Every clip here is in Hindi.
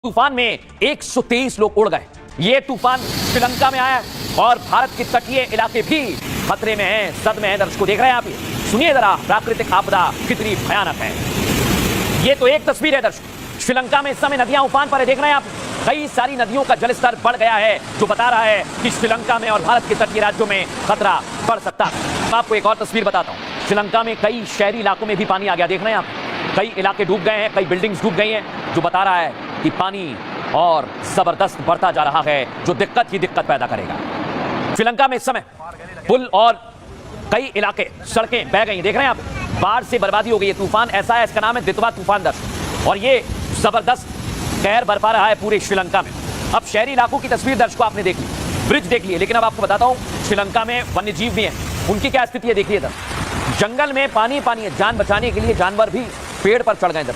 तूफान में 123 लोग उड़ गए। ये तूफान श्रीलंका में आया है और भारत के तटीय इलाके भी खतरे में हैं, सदमे हैं। दर्शकों देख रहे हैं आप, ये सुनिए जरा प्राकृतिक आपदा कितनी भयानक है। ये तो एक तस्वीर है दर्शकों, श्रीलंका में इस समय नदियां उफान पर है। देख रहे हैं आप, कई सारी नदियों का जलस्तर बढ़ गया है, जो बता रहा है कि श्रीलंका में और भारत के तटीय राज्यों में खतरा बढ़ सकता है। मैं आपको एक और तस्वीर बताता हूँ। श्रीलंका में कई शहरी इलाकों में भी पानी आ गया। देख रहे हैं आप, कई इलाके डूब गए हैं, कई बिल्डिंग्स डूब गई हैं, जो बता रहा है कि पानी और जबरदस्त बढ़ता जा रहा है, जो दिक्कत ही दिक्कत पैदा करेगा। श्रीलंका में इस समय पुल और कई इलाके, सड़कें बह गई। देख रहे हैं आप, बाढ़ से बर्बादी हो गई है। तूफान ऐसा है, इसका नाम है दितवा तूफान दर्शक, और ये जबरदस्त कहर बरपा रहा है पूरे श्रीलंका में। अब शहरी इलाकों की तस्वीर दर्शकों आपने देख ली, ब्रिज देख लिए, लेकिन अब आपको बताता हूं श्रीलंका में वन्य जीव भी हैं, उनकी क्या स्थिति है देखिए। इधर जंगल में पानी पानी है, जान बचाने के लिए जानवर भी पेड़ पर चढ़ गए। इधर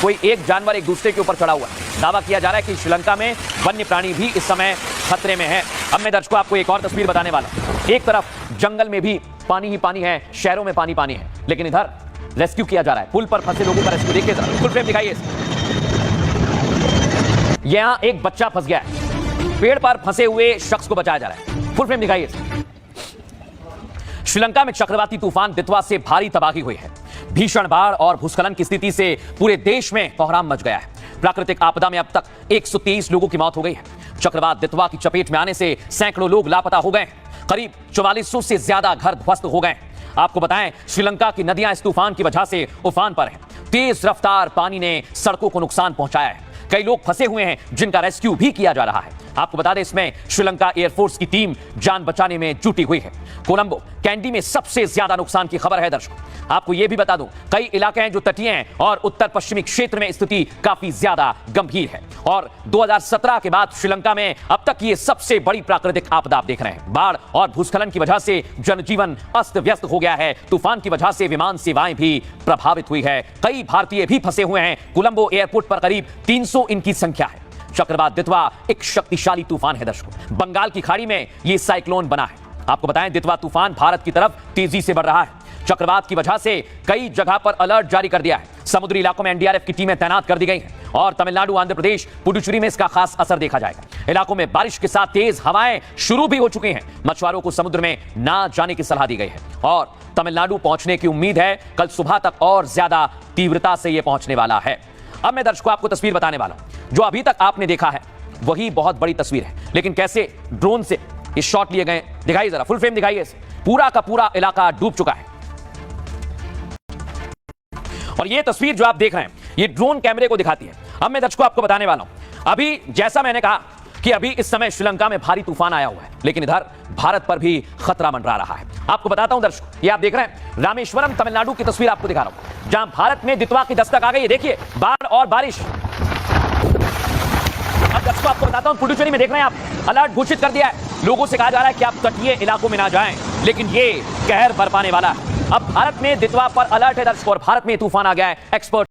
कोई एक जानवर एक दूसरे के ऊपर चढ़ा हुआ है। दावा किया जा रहा है कि श्रीलंका में वन्य प्राणी भी इस समय खतरे में है। अब मैं दर्शकों आपको एक और तस्वीर बताने वाला हूं। एक तरफ जंगल में भी पानी ही पानी है, शहरों में पानी पानी है, लेकिन इधर रेस्क्यू किया जा रहा है। पुल पर फंसे लोगों का रेस्क्यू देखिए, फुल फ्रेम दिखाइए। यहां एक बच्चा फंस गया है, पेड़ पर फंसे हुए शख्स को बचाया जा रहा है। फुल फ्रेम दिखाइए। श्रीलंका में चक्रवाती तूफान दितवा से भारी तबाही हुई है। भीषण बाढ़ और भूस्खलन की स्थिति से पूरे देश में कोहराम मच गया है। प्राकृतिक आपदा में अब तक 123 लोगों की मौत हो गई है। चक्रवात दितवा की चपेट में आने से सैकड़ों लोग लापता हो गए। करीब 4400 से ज्यादा घर ध्वस्त हो गए। आपको बताएं, श्रीलंका की नदियां इस तूफान की वजह से उफान पर हैं। तेज रफ्तार पानी ने सड़कों को नुकसान पहुंचाया है। कई लोग फंसे हुए हैं, जिनका रेस्क्यू भी किया जा रहा है। आपको बता दें, इसमें श्रीलंका एयरफोर्स की टीम जान बचाने में जुटी हुई है। कोलंबो कैंडी में सबसे ज्यादा नुकसान की खबर है दर्शकों। आपको यह भी बता दूं, कई इलाके हैं जो तटीय हैं और उत्तर पश्चिमी क्षेत्र में स्थिति काफी ज्यादा गंभीर है। और 2017 के बाद श्रीलंका में अब तक ये सबसे बड़ी प्राकृतिक आपदा आप देख रहे हैं। बाढ़ और भूस्खलन की वजह से जनजीवन अस्त व्यस्त हो गया है। तूफान की वजह से विमान सेवाएं भी प्रभावित हुई है। कई भारतीय भी फंसे हुए हैं। कोलंबो एयरपोर्ट पर करीब 300 इनकी संख्या है। चक्रवात दितवा एक शक्तिशाली तूफान है दर्शकों। बंगाल की खाड़ी में यह साइक्लोन बना है। आपको बताएं, दितवा तूफान भारत की तरफ तेजी से बढ़ रहा है। चक्रवात की वजह से कई जगह पर अलर्ट जारी कर दिया है। समुद्री इलाकों में एनडीआरएफ की टीमें तैनात कर दी गई हैं और तमिलनाडु, आंध्र प्रदेश, पुडुचेरी में इसका खास असर देखा जाएगा। इलाकों में बारिश के साथ तेज हवाएं शुरू भी हो चुकी हैं। मछुआरों को समुद्र में ना जाने की सलाह दी गई है और तमिलनाडु पहुंचने की उम्मीद है। कल सुबह तक और ज्यादा तीव्रता से यह पहुंचने वाला है। अब मैं दर्शकों आपको तस्वीर बताने वाला हूं। जो अभी तक आपने देखा है वही बहुत बड़ी तस्वीर है, लेकिन कैसे ड्रोन से ये शॉट लिए गए दिखाइए, जरा फुल फ्रेम दिखाइए। पूरा का पूरा इलाका डूब चुका है और ये तस्वीर जो आप देख रहे हैं ये ड्रोन कैमरे को दिखाती है। अब मैं दर्शकों आपको बताने वाला हूं, अभी जैसा मैंने कहा कि अभी इस समय श्रीलंका में भारी तूफान आया हुआ है, लेकिन इधर भारत पर भी खतरा मंडरा रहा है। आपको बताता हूं दर्शकों, ये आप देख रहे हैं रामेश्वरम तमिलनाडु की तस्वीर आपको दिखा रहा हूं, जहां भारत में दितवा की दस्तक आ गई है। देखिए बाढ़ और बारिश। अब दर्शकों आपको बताता हूं, पुडुचेरी में देख रहे हैं आप, अलर्ट घोषित कर दिया है। लोगों से कहा जा रहा है कि आप तटीय इलाकों में ना जाएं, लेकिन ये कहर बरपाने वाला है। अब भारत में दितवा पर अलर्ट है दर्शकों, और भारत में तूफान आ गया है। एक्सपर्ट